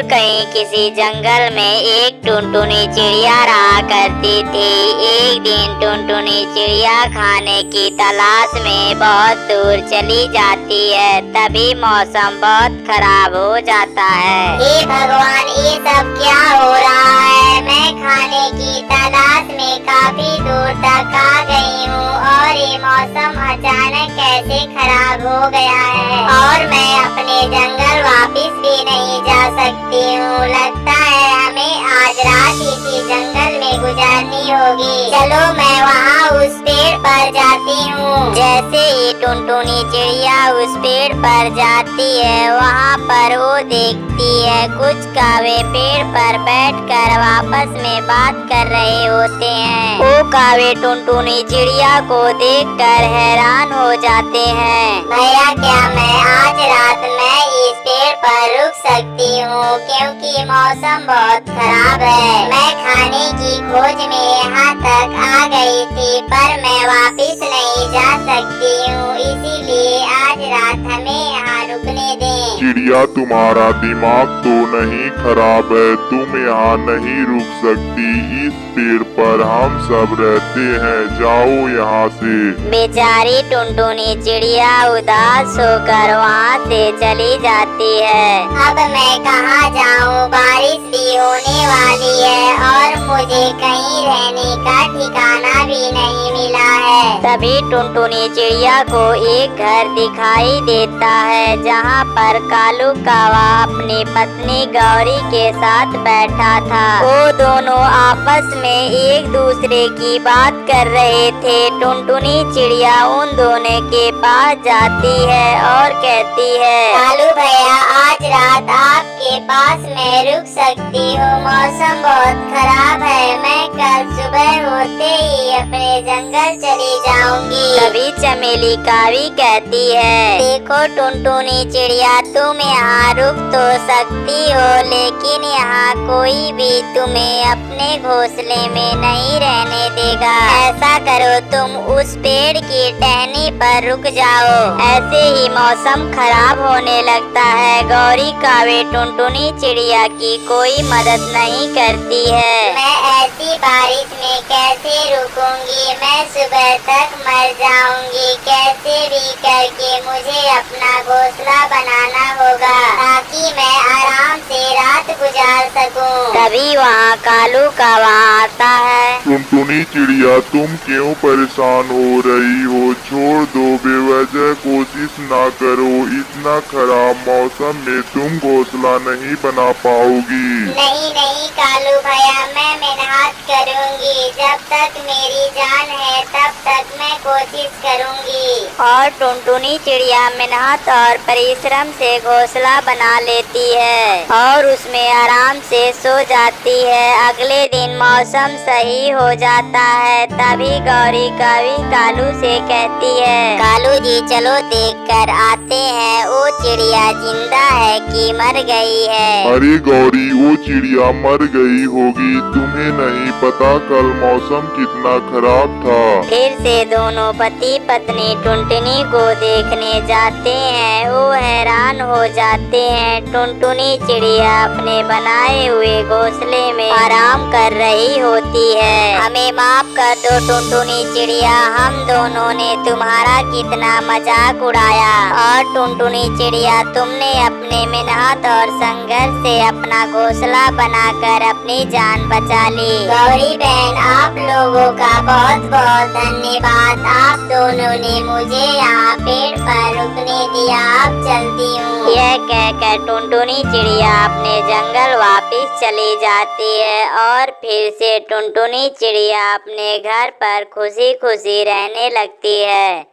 कहीं किसी जंगल में एक टुनटुनी चिड़िया रहा करती थी। एक दिन टुनटुनी चिड़िया खाने की तलाश में बहुत दूर चली जाती है। तभी मौसम बहुत खराब हो जाता है। हे भगवान, ये सब क्या हो रहा है? मैं खाने की तलाश में काफी दूर तक आ गई हूँ और ये मौसम अचानक कैसे खराब हो गया है और मैं अपने जंगल वापस भी नहीं जा सकती हूँ। लगता है हमें आज रात इसी जंगल में गुजारनी होगी। चलो मैं वहाँ उस पेड़ पर जाती हूँ। जैसे ही टुनटुनी चिड़िया उस पेड़ पर जाती है, वहाँ पर वो देखती है कुछ कौवे पेड़ पर बैठकर आपस में बात कर रहे होते हैं। वो कौवे टुनटुनी चिड़िया को देखकर हैरान हो जाते हैं। भैया, क्या मैं आज रात में इस पेड़ पर रुक सकती हूँ? क्योंकि मौसम बहुत खराब है। मैं खाने की खोज में यहाँ तक आ गई थी, पर मैं वापस नहीं जा सकती हूँ। इसीलिए आज रात हमें यहाँ रुकने दें। चिड़िया, तुम्हारा दिमाग तो नहीं खराब है? तुम यहाँ नहीं रुक सकती। इस पेड़ पर हम सब रहते हैं, जाओ यहाँ से। बेचारी टुनटुनी चिड़िया उदास होकर वहाँ से चली जाती है। अब मैं कहाँ जाऊँ? बारिश भी होने वाली है और मुझे कहीं रहने का ठिकाना भी नहीं मिला है। तभी टुनटुनी चिड़िया को एक घर दिखाई देता है, जहाँ पर कालू कौवा अपनी पत्नी गौरी के साथ बैठा था। वो दोनों आपस में एक दूसरे की बात कर रहे थे। टुनटुनी चिड़िया उन दोनों के पास जाती है और कहती है, कालू भैया, आज रात आपके पास मैं रुक सकती हूँ। मौसम बहुत खराब है। मैं कल सुबह होते ही अपने जंगल चली जाऊंगी। तभी चमेली कावी कहती है, देखो टुनटुनी चिड़िया, तुम यहाँ रुक तो सकती हो, लेकिन यहाँ कोई भी तुम्हें अपने घोंसले में नहीं रहने देगा। ऐसा करो, तुम उस पेड़ की टहनी पर रुक जाओ। ऐसे ही मौसम खराब होने लगता है। गौरी कावे टुनटुनी चिड़िया की कोई मदद नहीं करती है। मैं ऐसी बारिश में कैसे रुकूंगी? मैं सुबह तक मर जाऊंगी। कैसे भी करके मुझे अपना घोंसला बनाना होगा ताकि मैं आराम से रात गुजार सकूं। तभी वहाँ कालू कौवा आता है। टुनटुनी चिड़िया, तुम क्यों परेशान हो रही हो? छोड़ दो, बेवजह कोशिश ना करो। इतना खराब मौसम में तुम घोंसला नहीं बना पाओगी। नहीं नहीं कालू भैया, मैं मेहनत करूंगी। जब तक मेरी जान है तब तक मैं कोशिश करूंगी। और टुनटुनी चिड़िया मेहनत और परिश्रम से घोंसला बना लेती है और उसमें आराम से सो जाती है। अगले दिन मौसम सही हो जाता है। तभी गौरी कावी कालू से कहती है, कालू जी, चलो देखकर आते हैं वो चिड़िया जिंदा है कि मर गई है। अरे गौरी, वो चिड़िया मर गई होगी। तुम्हें नहीं पता कल मौसम कितना खराब था। फिर से दोनों पति पत्नी टुनटुनी को देखने जाते हैं। वो हैरान हो जाते हैं। टुनटुनी चिड़िया अपने बनाए हुए घोंसले में आराम कर रही होती है। हमें माफ कर दो टुनटुनी चिड़िया, हम दोनों ने तुम्हारा कितना मजाक उड़ाया। और टुनटुनी चिड़िया, तुमने अपने मेहनत और संघर्ष से अपना घोंसला बनाकर अपनी जान बचा ली। गौरी बहन, आप लोगों का बहुत बहुत धन्यवाद। आप दोनों ने मुझे यहाँ पेड़ पर रुकने दिया। अब चलती हूँ। यह कहकर टुनटुनी चिड़िया अपने जंगल वापस चली जाती है और फिर से टुनटुनी चिड़िया अपने घर पर खुशी खुशी रहने लगती है।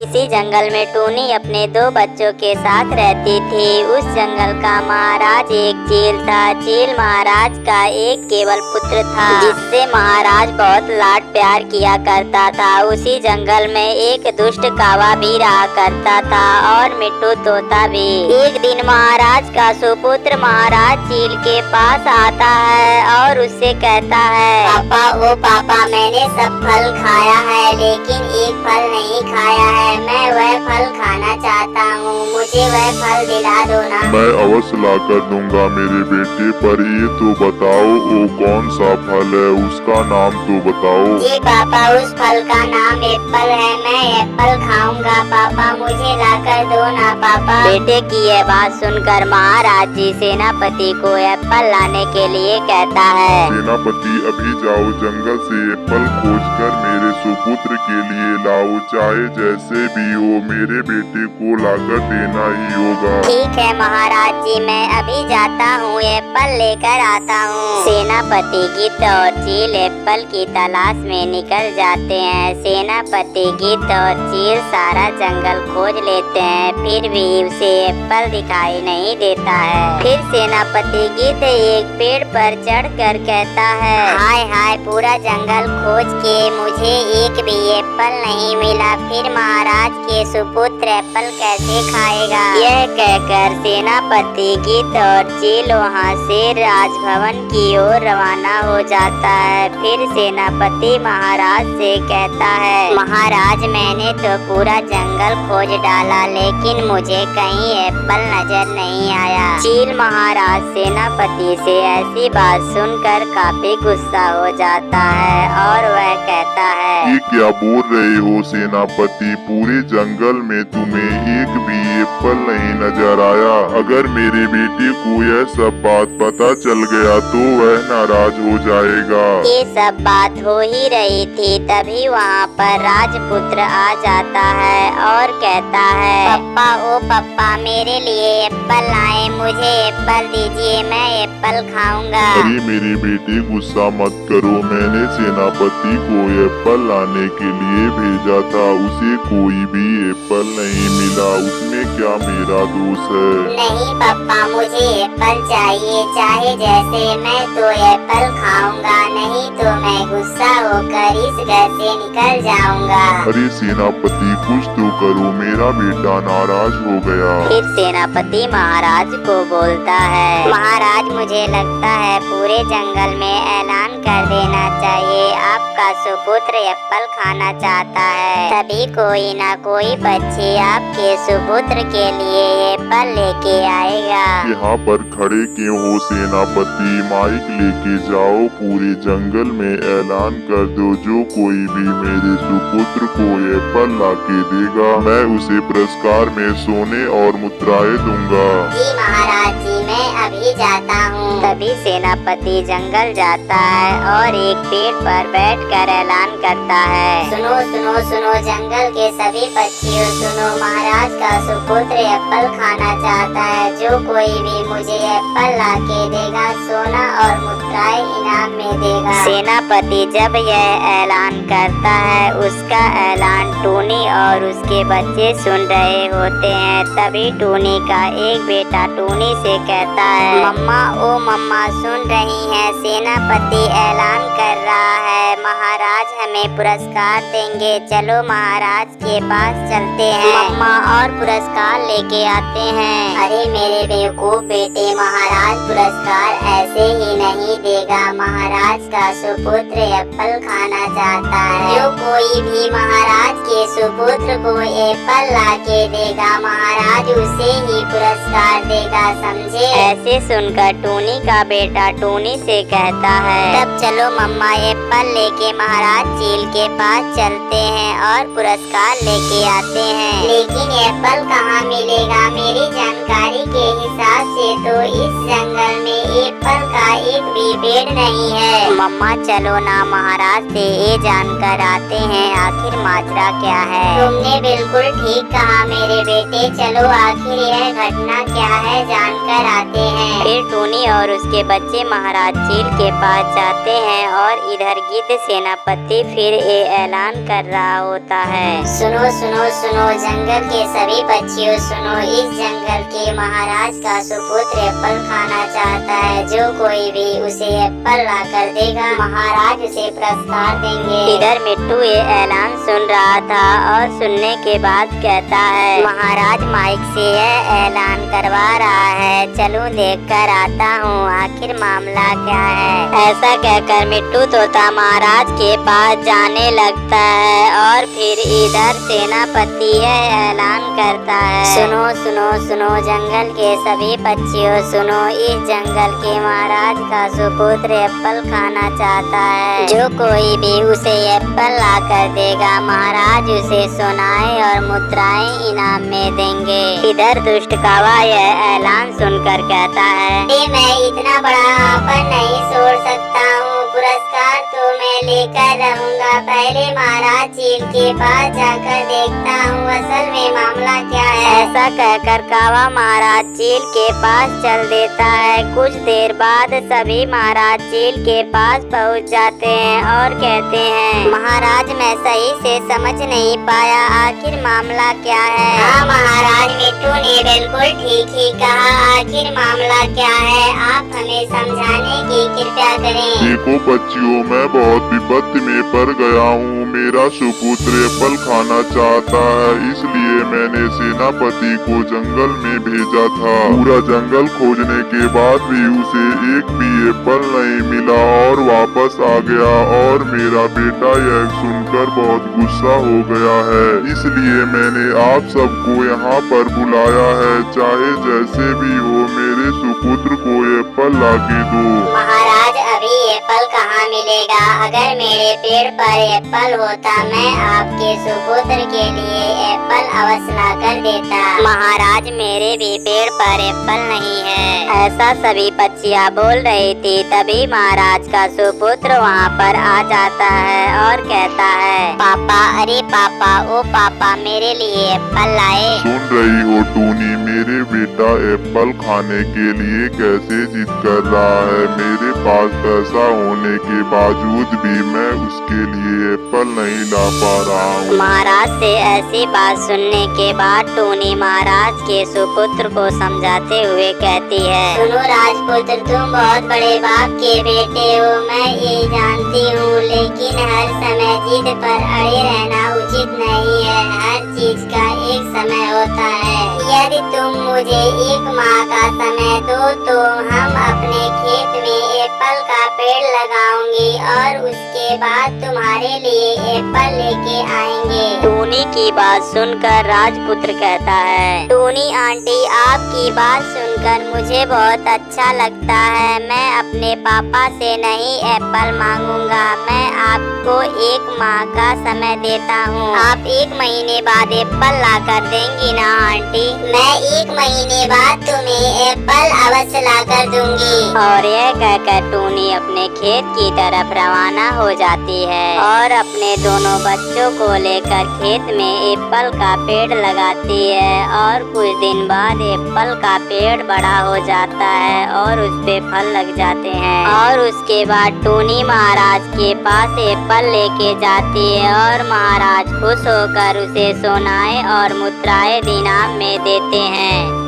इसी जंगल में टूनी अपने 2 बच्चों के साथ रहती थी। उस जंगल का महाराज एक चील था। चील महाराज का एक केवल पुत्र था, जिससे महाराज बहुत लाड प्यार किया करता था। उसी जंगल में एक दुष्ट कौवा भी रहा करता था और मिट्टू तोता भी। एक दिन महाराज का सुपुत्र महाराज चील के पास आता है और उससे कहता है, पापा, ओ पापा, मैंने सब फल खाया है लेकिन एक फल नहीं खाया है। मैं वह फल खाना चाहता हूँ, मुझे वह फल दिला दो ना। मैं अवश्य लाकर दूंगा मेरे बेटे, पर ये तो बताओ वो कौन सा फल है, उसका नाम तो बताओ। जी पापा, उस फल का नाम एप्पल है, मैं एप्पल खाऊंगा पापा, मुझे लाकर दो ना पापा। बेटे की यह बात सुनकर महाराज जी सेनापति को एप्पल लाने के लिए कहता है। सेनापति अभी जाओ जंगल से एप्पल खोजकर मेरे सुपुत्र के लिए लाओ, चाहे जैसे भी हो मेरे बेटे को लाकर देना ही होगा। ठीक है महाराज जी, मैं अभी जाता हूँ, एप्पल लेकर आता हूँ। सेनापति गिद्ध और चील एप्पल की तलाश में निकल जाते हैं। सेनापति गिद्ध और चील सारा जंगल खोज लेते हैं, फिर भी उसे एप्पल दिखाई नहीं देता है। फिर सेनापति गिद्ध एक पेड़ पर चढ़कर कहता है, हाय हाय, पूरा जंगल खोज के मुझे एक भी एप्पल नहीं मिला, फिर महाराज के सुपुत्र एप्पल कैसे खाएगा। यह कहकर सेनापति गिद्ध और चील वहाँ से राजभवन की ओर रवाना हो जाता है। फिर सेनापति महाराज से कहता है, महाराज मैंने तो पूरा जंगल खोज डाला, लेकिन मुझे कहीं एप्पल नजर नहीं आया। चील महाराज सेनापति से ऐसी बात सुनकर काफी गुस्सा हो जाता है और वह कहता है, ये क्या बोल रहे हो सेनापति, पूरे जंगल में तुम्हें एक भी एप्पल नहीं नजर आया। अगर मेरे बेटे को यह सब बात पता चल गया तो वह नाराज हो जाएगा। ये सब बात हो ही रही थी, तभी वहाँ पर राजपुत्र आ जाता है और कहता है, पप्पा ओ पप्पा, मेरे लिए एप्पल लाए, मुझे एप्पल दीजिए, मैं एप्पल खाऊंगा। अरे मेरे बेटे गुस्सा मत करो, मैंने सेनापति को एप्पल लाने के लिए भेजा था, उसे कोई भी एप्पल नहीं मिला, उसमें क्या मेरा दोष है। नहीं पप्पा, मुझे एप्पल चाहिए, चाहे जैसे, मैं तो एप्पल खाऊंगा, नहीं तो मैं गुस्सा होकर इस घर से निकल जाऊंगा। अरे सेनापति कुछ तो करो, मेरा बेटा नाराज हो गया। फिर सेनापति महाराज को बोलता है, महाराज मुझे लगता है पूरे जंगल में ऐलान कर देना चाहिए, आपका सुपुत्र एप्पल खाना चाहता है, तभी कोई ना कोई बच्ची आपके सुपुत्र के लिए एप्पल लेके आएगा। यहाँ पर खड़े क्यों हो सेनापति, माइक लेके जाओ, पूरे जंगल में ऐलान कर दो, जो कोई भी मेरे सुपुत्र को एप्पल लाके देगा, मैं उसे पुरस्कार में सोने और मुद्राएं दूंगा। जी महाराज जी, मैं अभी जाता हूँ। तभी सेनापति जंगल जाता है और एक पेड़ पर बैठकर ऐलान करता है, सुनो सुनो सुनो जंगल के सभी पक्षियों सुनो, महाराज का सुपुत्र एप्पल खाना चाहता है, जो कोई भी मुझे एप्पल लाके देगा, सोना और मुद्राएं इनाम में देगा। सेनापति जब यह ऐलान करता है, उसका ऐलान टूनी और उसके बच्चे सुन रहे होते हैं। तभी टूनी का एक बेटा टूनी से कहता है, मम्मा ओ मम्मा, सुन रही हैं, सेनापति ऐलान कर रहा है, महाराज हमें पुरस्कार देंगे, चलो महाराज के पास चलते हैं मम्मा और पुरस्कार लेके आते हैं। अरे मेरे बेवकूफ बेटे, महाराज पुरस्कार ऐसे ही नहीं देगा, महाराज का सुपुत्र एप्पल खाना चाहता है, जो कोई भी महाराज के सुपुत्र को एप्पल लाके देगा, महाराज उसे ही पुरस्कार देगा, समझे। ऐसे सुनकर टूनी का बेटा टूनी से कहता है, तब चलो मम्मा एप्पल लेके महाराज चील के पास चलते हैं और पुरस्कार लेके आते हैं। लेकिन एप्पल कहाँ मिलेगा, मेरी जानकारी के हिसाब से तो इस जंगल में एप्पल का एक भी पेड़ नहीं है। मम्मा चलो ना, महाराज से ये जानकर आते हैं आखिर माजरा क्या है। तुमने बिल्कुल ठीक कहा मेरे बेटे, चलो आखिर यह घटना क्या है जानकर आते हैं। फिर टूनी और उसके बच्चे महाराज चील के पास जाते हैं और इधर गिद्ध सेनापति फिर ये ऐलान कर रहा होता है, सुनो सुनो सुनो जंगल के सभी पक्षियों सुनो, इस जंगल के महाराज का सुपुत्र एप्पल खाना चाहता है, जो कोई भी उसे एप्पल ला कर देगा, महाराज उसे पुरस्कार देंगे। इधर मिट्टू ये ऐलान सुन रहा था और सुनने के बाद कहता है, महाराज माइक से यह ऐलान करवा रहा है, चलो देख कर आता हूँ, आखिर मामला क्या है। ऐसा कहकर मिट्टू तोता महाराज के पास जाने लगता है और फिर इधर सेनापति यह ऐलान करता है, सुनो सुनो सुनो जंगल के सभी पक्षियों सुनो, इस जंगल के महाराज का सुपुत्र एप्पल खाना चाहता है। जो कोई भी उसे एप्पल ला कर देगा महाराज उसे सोनाएं और मुद्राएं इनाम में देंगे। इधर दुष्ट कौवा यह ऐलान सुनकर कहता है, मैं इतना बड़ा ऑफर नहीं छोड़ सकता हूँ, पुरस्कार तो मैं लेकर रहूँगा। पहले महाराज चील के पास जाकर देखता हूँ असल में मामला क्या है। ऐसा कहकर कौवा महाराज चील के पास चल देता है। कुछ देर बाद सभी महाराज चील के पास पहुँच जाते हैं और कहते हैं, महाराज मैं सही से समझ नहीं पाया, आखिर मामला क्या है। हाँ महाराज, मिट्टू ने बिल्कुल ठीक ही कहा, आखिर मामला क्या है, आप हमें समझाने की कृपया करें। देखो बच्चियों, मैं बहुत विपत्ति में पड़ गया हूँ। मेरा सुपुत्र एप्पल खाना चाहता है, इसलिए मैंने सेनापति को जंगल में भेजा था। पूरा जंगल खोजने के बाद भी उसे एक भी एप्पल नहीं मिला और वापस आ गया और मेरा बेटा यह सुनकर बहुत गुस्सा हो गया है। इसलिए मैंने आप सबको यहाँ पर बुलाया है, चाहे जैसे भी हो मेरे सुपुत्र को एप्पल ला के दो। महाराज अभी एप्पल कहाँ मिलेगा, अगर मेरे पेड़ पर एप्पल होता मैं आपके सुपुत्र के लिए एप्पल अवश्य ला कर देता। महाराज मेरे भी पेड़ पर एप्पल नहीं है। ऐसा सभी पक्षियाँ बोल रही थी, तभी महाराज का सुपुत्र वहाँ पर आ जाता है और कहता है, पापा, अरे पापा, ओ पापा, मेरे लिए एप्पल लाए। सुन रही हो टूनी, मेरे बेटा एप्पल खाने के लिए कैसे जिद कर रहा है। मेरे पास पैसा होने के बावजूद भी मैं उसके लिए एप्पल नहीं ला पा रहा हूँ। महाराज से ऐसी बात सुनने के बाद टूनी महाराज के सुपुत्र को समझाते हुए कहती है, सुनो राजपुत्र, तुम बहुत बड़े बाप के बेटे हो, मैं ये जानती हूँ, लेकिन हर समय जिद पर अड़े रहना उचित नहीं है। हर चीज का एक समय होता है। यदि तुम मुझे एक माह का समय दो तो हम अपने खेत में एप्पल का पेड़ लगाऊंगी और उसके बाद तुम्हारे लिए एप्पल लेके आएंगे। टूनी की बात सुनकर राजपुत्र कहता है, टूनी आंटी, आपकी बात सुनकर मुझे बहुत अच्छा लगता है। मैं अपने पापा से नहीं एप्पल मांगूंगा, मैं आपको एक माह का समय देता हूँ। आप 1 महीने बाद एप्पल ला कर देंगी ना आंटी? मैं 1 महीने बाद तुम्हें एप्पल अवश्य ला कर दूंगी। और यह कहकर टूनी अपने खेत की तरफ रवाना हो जाती है और अपने दोनों बच्चों को लेकर खेत में एप्पल का पेड़ लगाती है। और कुछ दिन बाद एप्पल का पेड़ बड़ा हो जाता है और उस पे फल लग जाते हैं। और उसके बाद टूनी महाराज के पास एप्पल लेके जाती है और महाराज खुश होकर उसे सोनाएं और मुद्राएं इनाम में देते हैं।